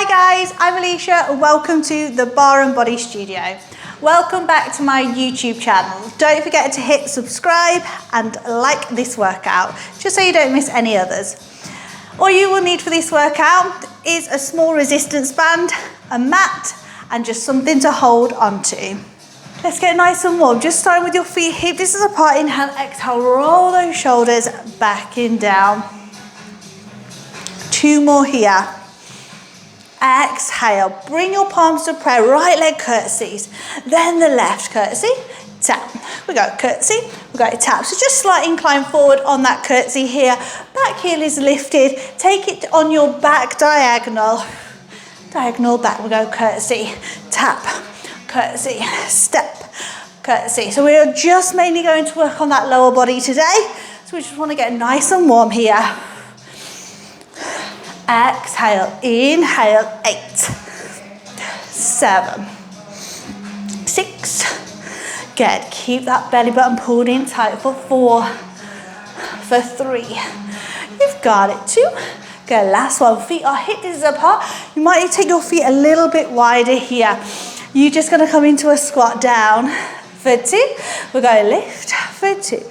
Hi guys, I'm Alicia. Welcome to the Barre and Body studio. Welcome back to my YouTube channel. Don't forget to hit subscribe and like this workout, just so you don't miss any others. All you will need for this workout is a small resistance band, a mat, and just something to hold onto. Let's get nice and warm. Just starting with your feet hip distance apart. Inhale, exhale, roll those shoulders back and down. 2 more here. Exhale, bring your palms to prayer, right leg curtsies, then the left curtsy, tap. We go curtsy, we go tap. So just slight incline forward on that curtsy here. Back heel is lifted, take it on your back diagonal. Diagonal back, we go curtsy, tap, curtsy, step, curtsy. So we are just mainly going to work on that lower body today. So we just want to get nice and warm here. Exhale, inhale, 8, 7, 6, good. Keep that belly button pulled in tight for 4, for 3. You've got it, 2. Good, last one. Feet are hip distance apart. You might need to take your feet a little bit wider here. You're just going to come into a squat down for 2. We're going to lift for 2.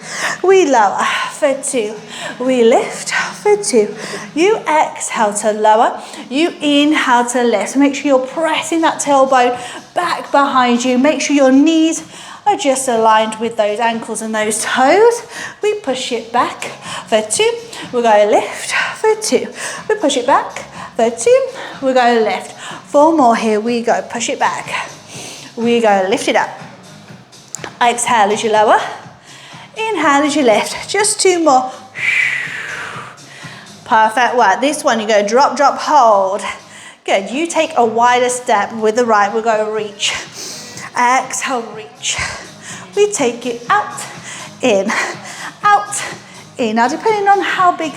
We lower for 2. We lift for 2. You exhale to lower. You inhale to lift. So make sure you're pressing that tailbone back behind you. Make sure your knees are just aligned with those ankles and those toes. We push it back for 2. We're going to lift for 2. We push it back for 2. We're going to lift. 4 more. Here we go. Push it back. We go lift it up. Exhale as you lower. Inhale as you lift. Just 2 more. Perfect work. This one you go drop, drop, hold. Good. You take a wider step with the right. We'll go reach. Exhale, reach. We take it out, in, out, in. Now depending on how big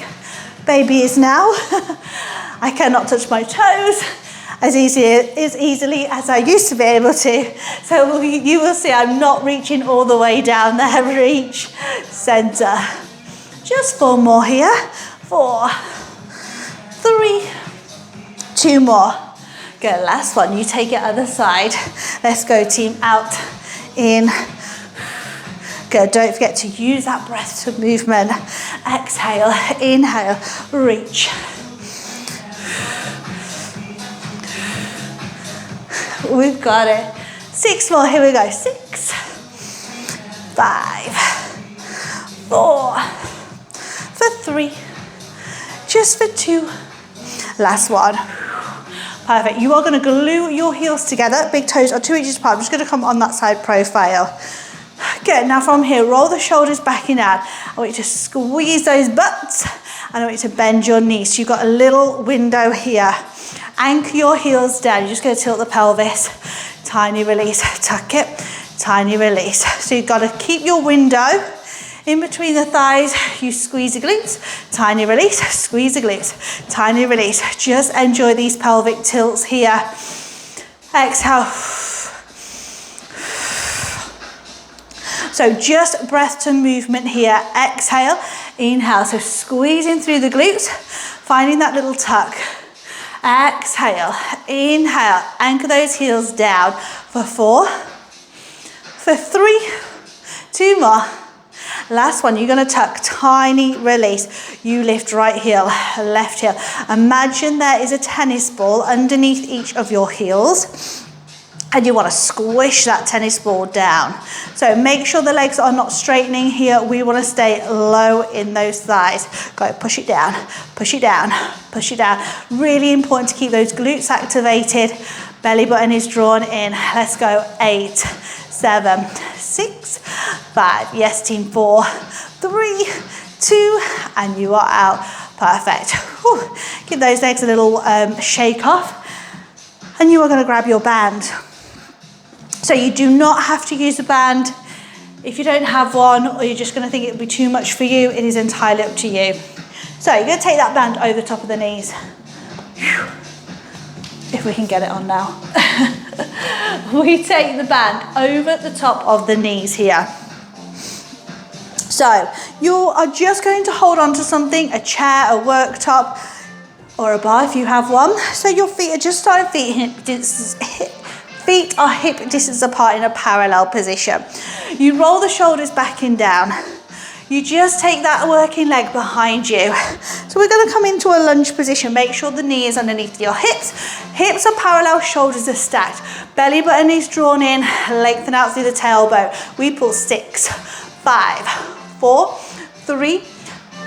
baby is now, I cannot touch my toes as easily as I used to be able to. So you will see I'm not reaching all the way down there. Reach, center. Just 4 more here. 4, 3, 2 more. Good, last one. You take it other side. Let's go team, out, in. Good, don't forget to use that breath to movement. Exhale, inhale, reach. We've got it. 6 more, here we go. 6, 5, 4, for 3, just for 2. Last one. Perfect. You are going to glue your heels together. Big toes are 2 inches apart. I'm just going to come on that side profile. Good. Now from here, roll the shoulders back and out. I want you to squeeze those butts. And I want you to bend your knees. So you've got a little window here. Anchor your heels down. You're just going to tilt the pelvis. Tiny release. Tuck it. Tiny release. So you've got to keep your window in between the thighs. You squeeze the glutes. Tiny release. Squeeze the glutes. Tiny release. Just enjoy these pelvic tilts here. Exhale. So just breath to movement here. Exhale. Inhale. So squeezing through the glutes. Finding that little tuck. Exhale, inhale, anchor those heels down for 4, for 3, 2 more. Last one, you're going to tuck, tiny release. You lift right heel, left heel. Imagine there is a tennis ball underneath each of your heels. And you want to squish that tennis ball down. So make sure the legs are not straightening here. We want to stay low in those thighs. Go, push it down, push it down, push it down. Really important to keep those glutes activated. Belly button is drawn in. Let's go. 8, 7, 6, 5. Yes, team. 4, 3, 2, and you are out. Perfect. Whew. Give those legs a little shake off. And you are going to grab your band. So you do not have to use a band. If you don't have one, or you're just going to think it would be too much for you, it is entirely up to you. So you're going to take that band over the top of the knees. If we can get it on now. We take the band over the top of the knees here. So you are just going to hold on to something, a chair, a worktop. or a bar if you have one. So your feet are just starting feet are hip distance apart in a parallel position. You roll the shoulders back and down. You just take that working leg behind you. So we're going to come into a lunge position. Make sure the knee is underneath your hips. Hips are parallel, shoulders are stacked. Belly button is drawn in, lengthen out through the tailbone. We pull 6, 5, 4, 3,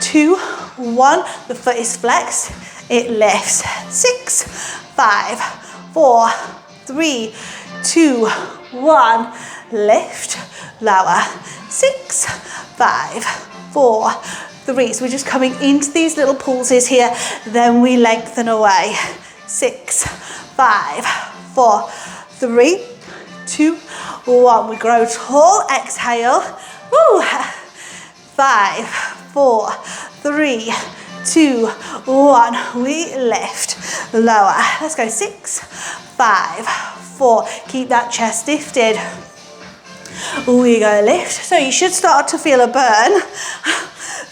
2, 1. The foot is flexed. It lifts. 6, 5, 4, 3, 2, 1. Lift, lower. 6, 5, 4, 3. So we're just coming into these little pulses here. Then we lengthen away. 6, 5, 4, 3, 2, 1. We grow tall. Exhale. Woo. 5, 4, 3, 2, 1. We lift. Lower. Let's go. 6, 5, 4. Keep that chest lifted. We go lift. So you should start to feel a burn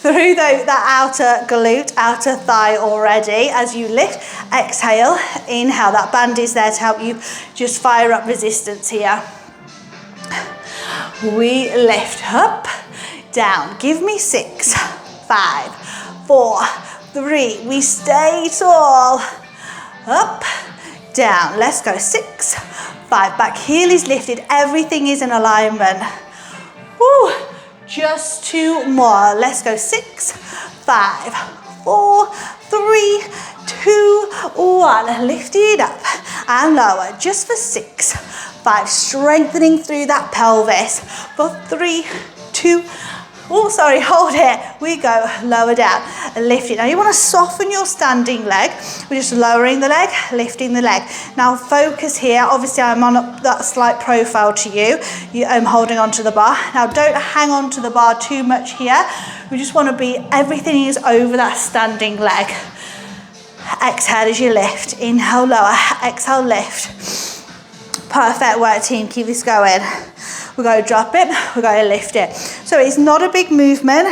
through that outer glute, outer thigh already as you lift. Exhale, inhale. That band is there to help you just fire up resistance here. We lift up, down. Give me 6, 5, 4, 3. We stay tall. Up, down. Let's go. 6, 5. Back heel is lifted. Everything is in alignment. Woo. Just 2 more. Let's go. 6, 5, 4, 3, 2, 1. Lift it up and lower. Just for 6, 5. Strengthening through that pelvis. For 3, 2, oh, sorry, hold it. We go lower down, lift it. Now you want to soften your standing leg. We're just lowering the leg, lifting the leg. Now focus here. Obviously I'm on that slight profile to you. I'm holding onto the bar. Now don't hang on to the bar too much here. We just want to be, everything is over that standing leg. Exhale as you lift. Inhale, lower. Exhale, lift. Perfect work, team. Keep this going. We're going to drop it, we're going to lift it. So it's not a big movement.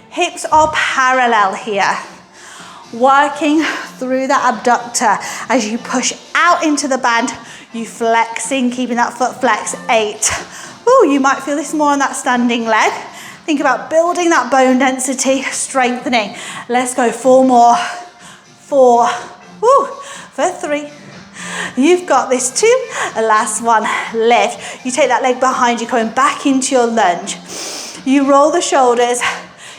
Hips are parallel here. Working through that abductor as you push out into the band, you flexing, keeping that foot flexed. 8. Ooh, you might feel this more on that standing leg. Think about building that bone density, strengthening. Let's go. 4 more. 4. Woo. For 3. You've got this. 2. Last one. Lift. You take that leg behind you, coming back into your lunge. You roll the shoulders.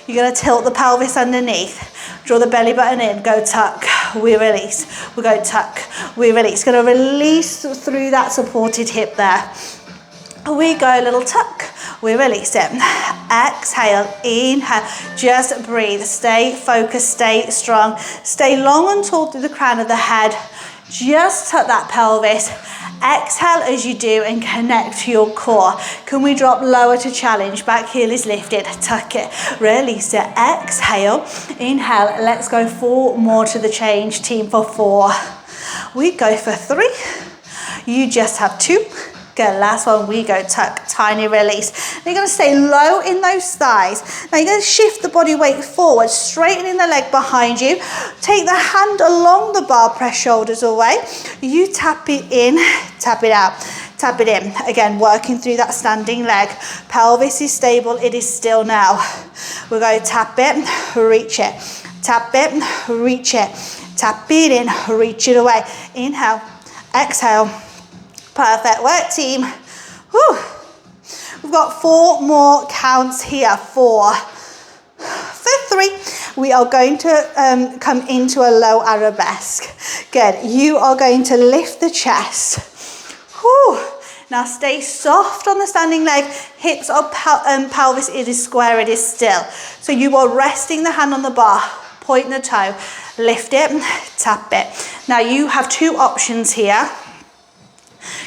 You're going to tilt the pelvis underneath. Draw the belly button in. Go tuck. We release. We go tuck. We release. Going to release through that supported hip there. We go little tuck. We release it. Exhale. Inhale. Just breathe. Stay focused. Stay strong. Stay long and tall through the crown of the head. Just tuck that pelvis. Exhale as you do and connect to your core. Can we drop lower to challenge? Back heel is lifted. Tuck it. Release it. Exhale. Inhale. Let's go 4 more to the change, team, for 4. We go for 3. You just have 2. Good, last one, we go tuck, tiny release. Now you're going to stay low in those thighs. Now you're going to shift the body weight forward, straightening the leg behind you. Take the hand along the bar, press shoulders away. You tap it in, tap it out, tap it in. Again, working through that standing leg. Pelvis is stable, it is still now. We're going to tap it, reach it. Tap it, reach it. Tap it in, reach it away. Inhale, exhale. Perfect work, team. Whew. We've got 4 more counts here. 4. For 3, we are going to come into a low arabesque. Good. You are going to lift the chest. Whew. Now stay soft on the standing leg. Hips are pelvis. It is square. It is still. So you are resting the hand on the bar. Point the toe. Lift it. Tap it. Now you have 2 options here.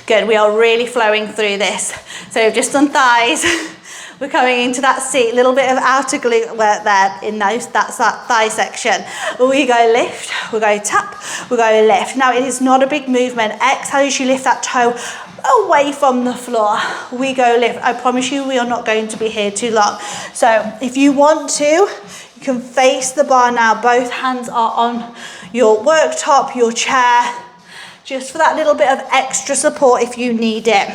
Good, we are really flowing through this. So we've just done thighs. We're coming into that seat, a little bit of outer glute work there in that thigh section. We go lift, we go tap, we go lift. Now it is not a big movement. Exhale as you lift that toe away from the floor. We go lift. I promise you we are not going to be here too long. So if you want to, you can face the bar now. Both hands are on your worktop, your chair, just for that little bit of extra support if you need it.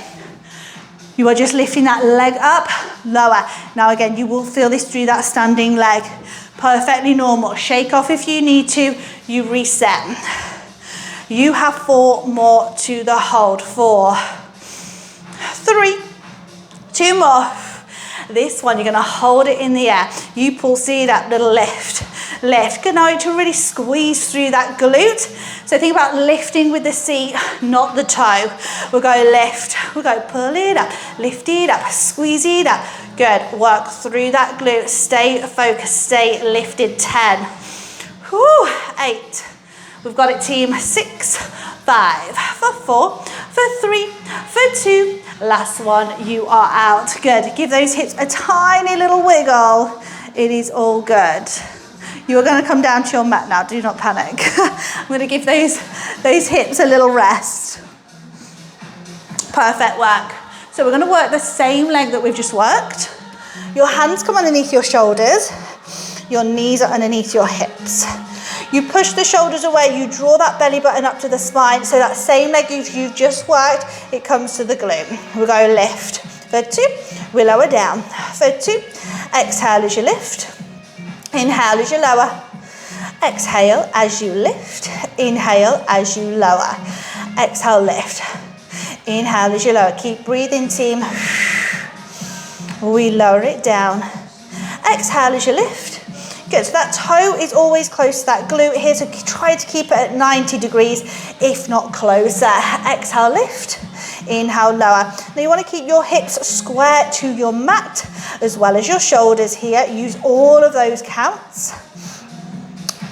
You are just lifting that leg up, lower. Now again, you will feel this through that standing leg. Perfectly normal. Shake off if you need to, you reset. You have 4 more to the hold. 4, 3, 2 more. This one, you're gonna hold it in the air. You pull, see that little lift. Lift. Good now to really squeeze through that glute. So think about lifting with the seat, not the toe. We'll go lift. We'll go pull it up, lift it up, squeeze it up. Good. Work through that glute. Stay focused. Stay lifted. 10. Whew. 8. We've got it, team. 6, 5, for 4, for 3, for 2. Last one, you are out. Good. Give those hips a tiny little wiggle. It is all good. You are going to come down to your mat now. Do not panic. I'm going to give those hips a little rest. Perfect work. So we're going to work the same leg that we've just worked. Your hands come underneath your shoulders. Your knees are underneath your hips. You push the shoulders away, you draw that belly button up to the spine, so that same leg you've just worked, it comes to the glute. We'll go lift. For 2, we lower down. For 2, exhale as you lift. Inhale as you lower. Exhale as you lift. Inhale as you lower. Exhale, lift. Inhale as you lower. Keep breathing, team. We lower it down. Exhale as you lift. Good, so that toe is always close to that glute here, so try to keep it at 90 degrees, if not closer. Exhale, lift. Inhale, lower. Now you want to keep your hips square to your mat, as well as your shoulders here. Use all of those counts.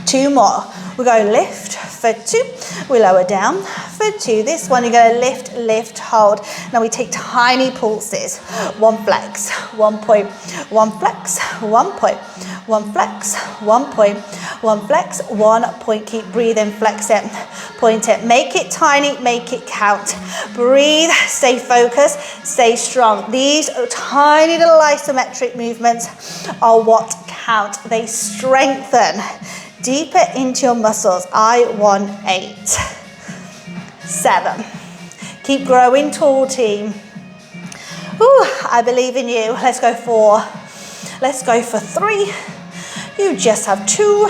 2 more. We'll go lift for 2. We lower down for 2. This one you're going to lift, lift, hold. Now we take tiny pulses. 1 flex, 1 point, 1 flex, 1 point, 1 flex, 1 point, 1 flex, 1 point. Keep breathing, flex it, point it. Make it tiny, make it count. Breathe, stay focused, stay strong. These tiny little isometric movements are what count. They strengthen deeper into your muscles. I want 8, 7. Keep growing tall, team. Ooh, I believe in you. Let's go 4. Let's go for 3. You just have 2.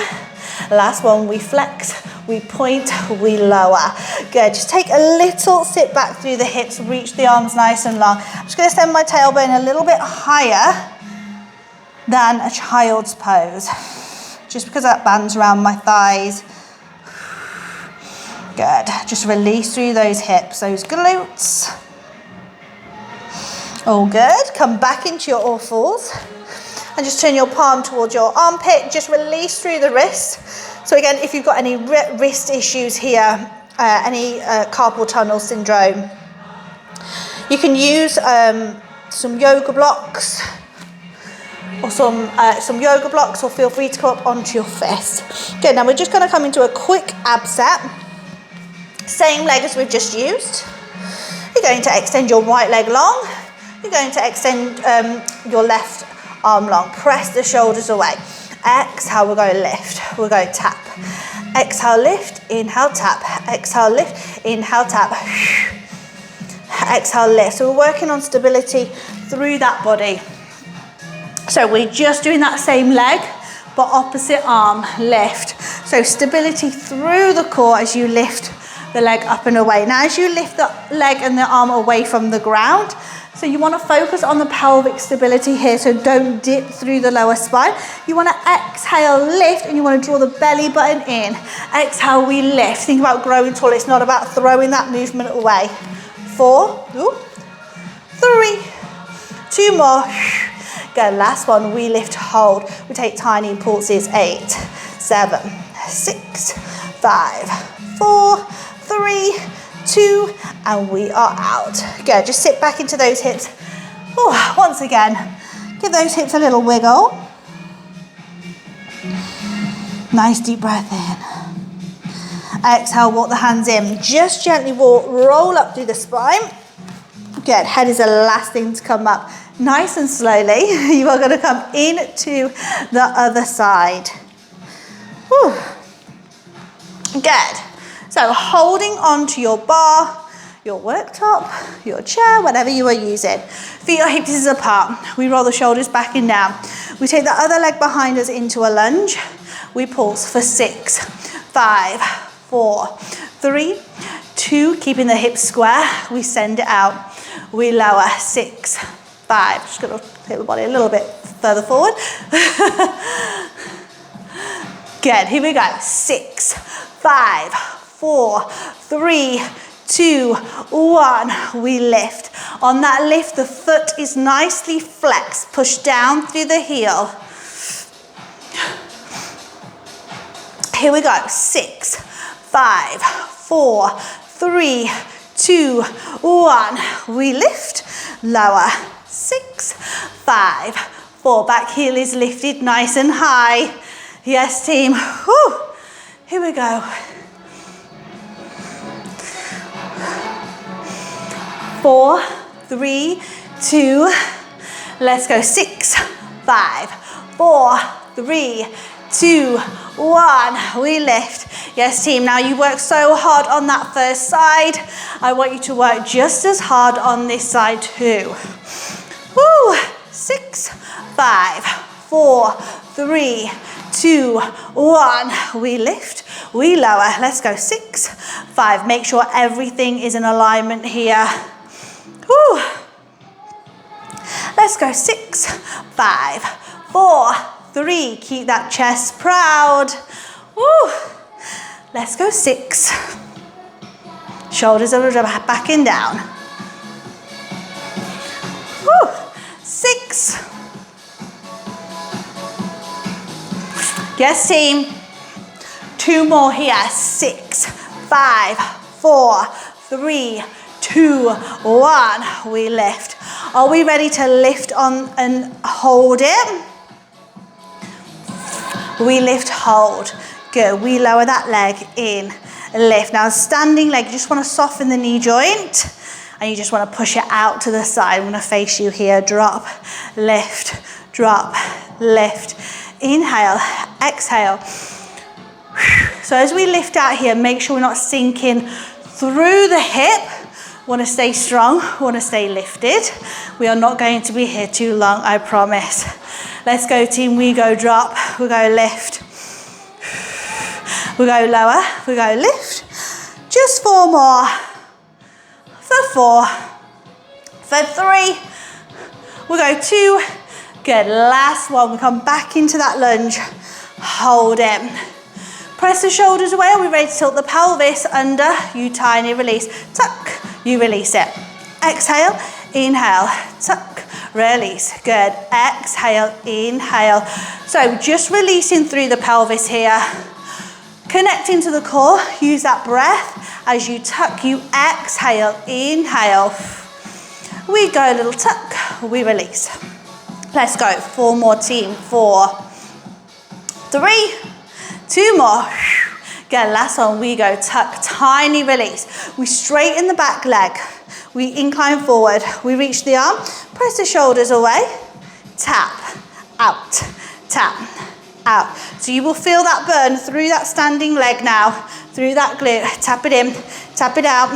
Last one, we flex, we point, we lower. Good, just take a little sit back through the hips, reach the arms nice and long. I'm just gonna send my tailbone a little bit higher than a child's pose, just because that bands around my thighs. Good, just release through those hips, those glutes. All good, come back into your all fours. And just turn your palm towards your armpit, just release through the wrist. So again, if you've got any wrist issues here, any carpal tunnel syndrome, you can use some yoga blocks, or some yoga blocks, or feel free to come up onto your fist. Good, now we're just gonna come into a quick ab set. Same leg as we've just used. You're going to extend your right leg long. You're going to extend your left arm long. Press the shoulders away. Exhale, we'll go lift. We'll go tap. Exhale, lift. Inhale, tap. Exhale, lift. Inhale, tap. Exhale, lift. So we're working on stability through that body. So we're just doing that same leg, but opposite arm, lift. So stability through the core as you lift the leg up and away. Now as you lift the leg and the arm away from the ground, so you want to focus on the pelvic stability here, so don't dip through the lower spine. You want to exhale, lift, and you want to draw the belly button in. Exhale, we lift. Think about growing tall. It's not about throwing that movement away. 4, 3, 2 more. Go, last one, we lift, hold. We take tiny pulses. 8, 7, 6, 5, 4, 3, 2, and we are out. Good, just sit back into those hips. Oh, once again, give those hips a little wiggle. Nice deep breath in. Exhale, walk the hands in. Just gently walk, roll up through the spine. Good, head is the last thing to come up. Nice and slowly, you are going to come into the other side. Whew. Good. So holding onto your bar, your worktop, your chair, whatever you are using. Feet are hip distance apart. We roll the shoulders back and down. We take the other leg behind us into a lunge. We pulse for 6, 5, 4, 3, 2, keeping the hips square. We send it out. We lower, 6, 5. Just going to take the body a little bit further forward. Good, here we go. 6, 5, 4, 3, 2, 1. We lift. On that lift, the foot is nicely flexed. Push down through the heel. Here we go. 6, 5, 4, 3, 2, 1. We lift. Lower. 6, 5, 4. Back heel is lifted nice and high. Yes, team. Whew. Here we go. 4, 3, 2. Let's go. 6, 5, 4, 3, 2, 1. We lift. Yes, team. Now you work so hard on that first side. I want you to work just as hard on this side too. Woo. 6, 5, 4, 3, 2, 1. We lift. We lower. Let's go. 6, 5. Make sure everything is in alignment here. Woo. Let's go. 6, 5, 4, 3. Keep that chest proud. Woo. Let's go. 6. Shoulders are back and down. Woo. 6. Yes, team. 2 more here. 6, 5, 4, 3, 2, 1. We lift. Are we ready to lift on and hold it? We lift, hold. Good. We lower that leg in, lift. Now, standing leg, you just want to soften the knee joint and you just want to push it out to the side. I'm going to face you here. Drop, lift, drop, lift. Inhale, exhale. So as we lift out here, make sure we're not sinking through the hip. Want to stay strong, want to stay lifted. We are not going to be here too long, I promise. Let's go, team. We go drop, we go lift. We go lower, we go lift. Just 4 more. For 4. For 3. We go 2. Good. Last one. We come back into that lunge. Hold it. Press the shoulders away. Are we ready to tilt the pelvis under? You tiny release. Tuck. You release it. Exhale. Inhale. Tuck. Release. Good. Exhale. Inhale. So just releasing through the pelvis here. Connecting to the core. Use that breath. As you tuck, you exhale. Inhale. We go a little tuck. We release. Let's go. 4 more, team. 4, 3, 2 more. Good. Last one. We go tuck. Tiny release. We straighten the back leg. We incline forward. We reach the arm. Press the shoulders away. Tap. Out. Tap. Out. So you will feel that burn through that standing leg now. Through that glute. Tap it in. Tap it out.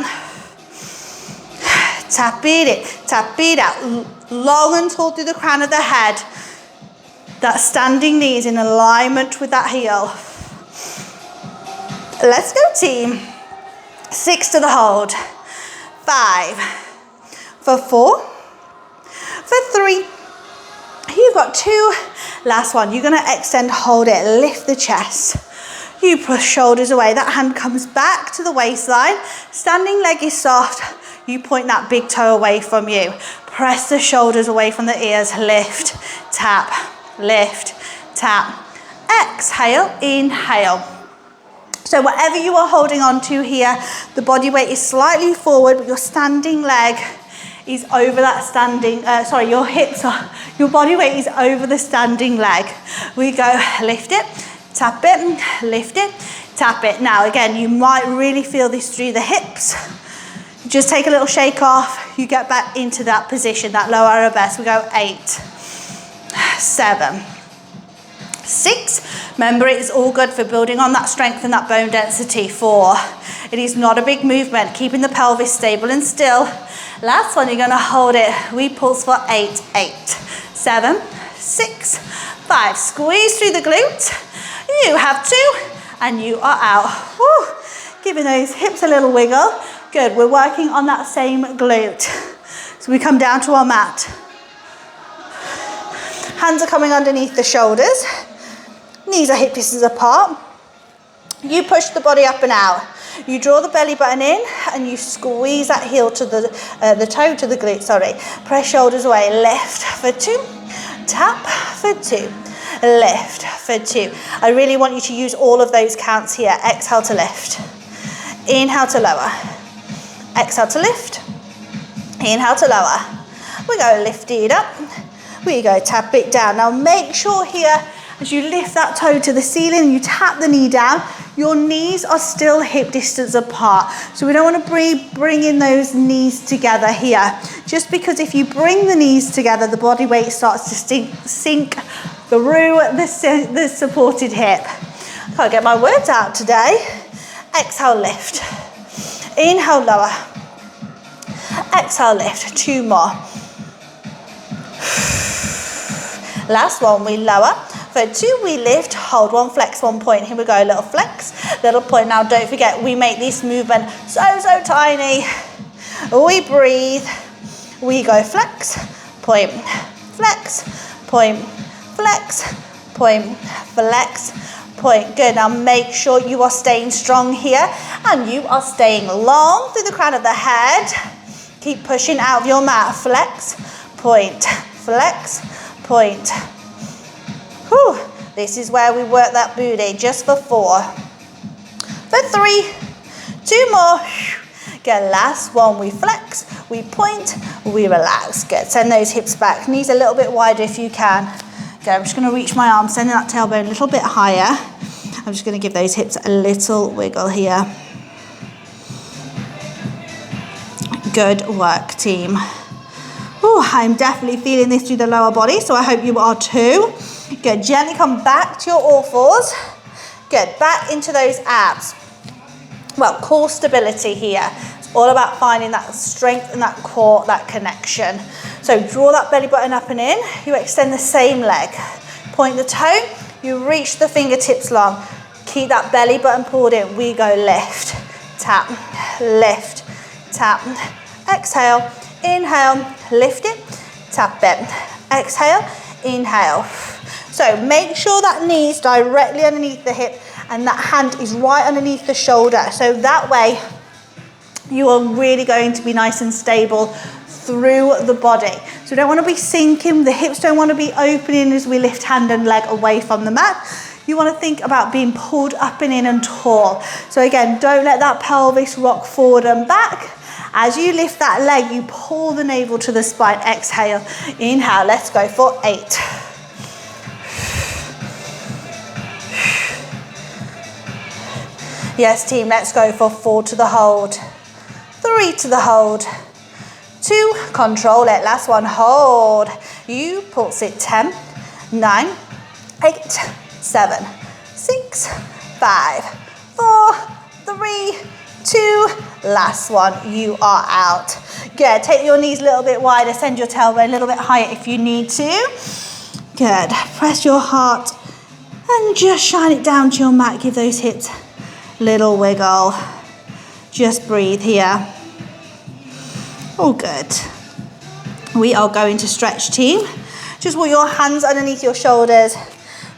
Tap it in. Tap it out. Long and tall through the crown of the head. That standing knee is in alignment with that heel. Let's go, team. 6 to the hold. 5. For 4. For 3. You've got 2. Last one. You're going to extend, hold it, lift the chest. You push shoulders away. That hand comes back to the waistline. Standing leg is soft. You point that big toe away from you. Press the shoulders away from the ears. Lift, tap, lift, tap. Exhale, inhale. So whatever you are holding on to here, the body weight is slightly forward, but your standing leg is over that standing, your hips are, your body weight is over the standing leg. We go lift it, tap it, lift it, tap it. Now again, you might really feel this through the hips. Just take a little shake off, you get back into that position, that low arabesque. We go 8, 7, 6. Remember, it's all good for building on that strength and that bone density. 4. It is not a big movement, keeping the pelvis stable and still. Last one, you're going to hold it. We pulse for 8. 8, 7, 6, 5. Squeeze through the glute. You have 2, and you are out. Woo. Giving those hips a little wiggle. Good, we're working on that same glute. So we come down to our mat. Hands are coming underneath the shoulders. Knees are hip distance apart. You push the body up and out. You draw the belly button in and you squeeze that heel to the toe to the glute, sorry. Press shoulders away, lift for 2, tap for 2, lift for 2. I really want you to use all of those counts here. Exhale to lift, inhale to lower, exhale to lift, inhale to lower. We go lift it up, we go tap it down. Now make sure here, as you lift that toe to the ceiling, you tap the knee down, your knees are still hip distance apart. So we don't want to bring in those knees together here. Just because if you bring the knees together, the body weight starts to sink through the supported hip. Can't get my words out today. Exhale, lift. Inhale, lower. Exhale, lift. 2 more. Last one, we lower. For 2, we lift, hold 1, flex 1 point. Here we go, little flex, little point. Now don't forget, we make this movement so tiny. We breathe, we go flex, point, flex, point, flex, point, flex, point. Good, now make sure you are staying strong here and you are staying long through the crown of the head. Keep pushing out of your mat, flex, point, flex, point. Whew. This is where we work that booty, just for 4. For 3, 2 more. Good, last one, we flex, we point, we relax. Good, send those hips back, knees a little bit wider if you can. Good, I'm just gonna reach my arm, sending that tailbone a little bit higher. I'm just gonna give those hips a little wiggle here. Good work, team. Ooh, I'm definitely feeling this through the lower body, so I hope you are too. Good, gently come back to your all fours. Good, back into those abs. Well, core stability here. It's all about finding that strength and that core, that connection. So draw that belly button up and in. You extend the same leg. Point the toe, you reach the fingertips long. Keep that belly button pulled in. We go lift, tap, lift, tap. Exhale, inhale, lift it, tap it. Exhale, inhale. So make sure that knee is directly underneath the hip and that hand is right underneath the shoulder. So that way you are really going to be nice and stable through the body. So we don't want to be sinking, the hips don't want to be opening as we lift hand and leg away from the mat. You want to think about being pulled up and in and tall. So again, don't let that pelvis rock forward and back. As you lift that leg, you pull the navel to the spine. Exhale, inhale. Let's go for 8. Yes, team, let's go for 4 to the hold. 3 to the hold. 2, control it. Last one, hold. You pulse it. 10, 9, 8, 7, 6, 5, 4, 3, 2, last one, you are out. Good, take your knees a little bit wider, send your tailbone a little bit higher if you need to. Good, press your heart and just shine it down to your mat, give those hips a little wiggle. Just breathe here. All good. We are going to stretch, team. Just put your hands underneath your shoulders.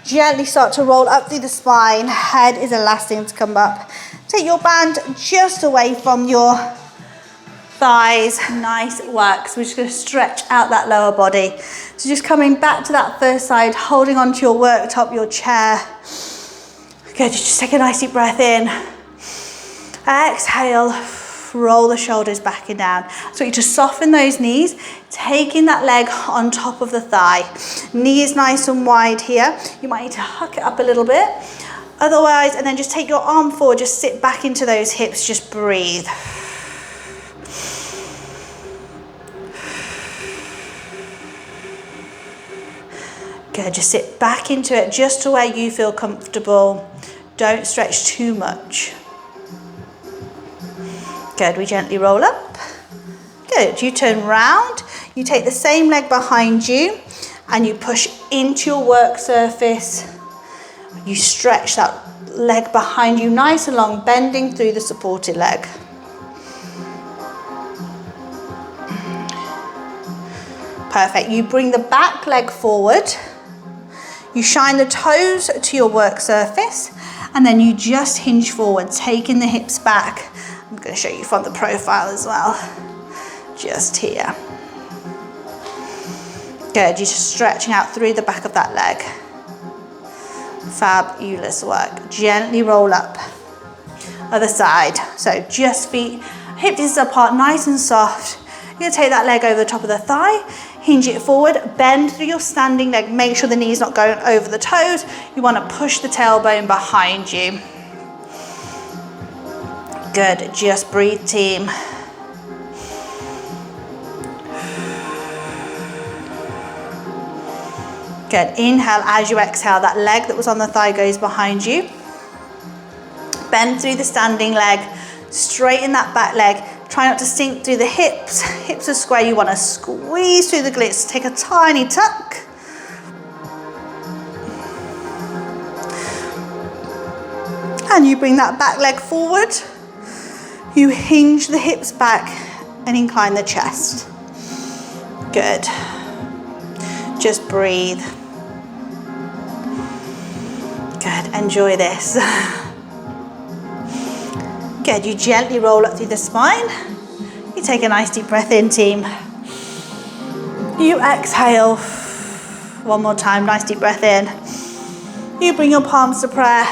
Gently start to roll up through the spine. Head is the last thing to come up. Take your band just away from your thighs. Nice work. So we're just going to stretch out that lower body. So just coming back to that first side, holding onto your worktop, your chair. Good, just take a nice deep breath in. Exhale, roll the shoulders back and down. So you just soften those knees, taking that leg on top of the thigh. Knee is nice and wide here. You might need to huck it up a little bit. Otherwise, and then just take your arm forward, just sit back into those hips, just breathe. Good, just sit back into it just to where you feel comfortable. Don't stretch too much. Good, we gently roll up. Good, you turn round, you take the same leg behind you and you push into your work surface. You stretch that leg behind you nice and long, bending through the supported leg. Perfect, you bring the back leg forward. You shine the toes to your work surface and then you just hinge forward, taking the hips back. I'm going to show you from the profile as well, just here. Good, you're just stretching out through the back of that leg. Fabulous work. Gently roll up. Other side. So just feet, hip distance apart, nice and soft. You're going to take that leg over the top of the thigh, hinge it forward, bend through your standing leg, make sure the knee's not going over the toes. You want to push the tailbone behind you. Good, just breathe, team. Good, inhale as you exhale, that leg that was on the thigh goes behind you. Bend through the standing leg, straighten that back leg. Try not to sink through the hips. Hips are square, you want to squeeze through the glutes. Take a tiny tuck. And you bring that back leg forward. You hinge the hips back and incline the chest. Good. Just breathe. Good, enjoy this. Good, you gently roll up through the spine. You take a nice deep breath in, team. You exhale. One more time, nice deep breath in. You bring your palms to prayer.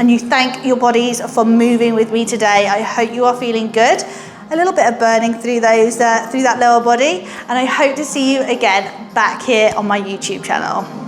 And you thank your bodies for moving with me today. I hope you are feeling good. A little bit of burning through through that lower body. And I hope to see you again back here on my YouTube channel.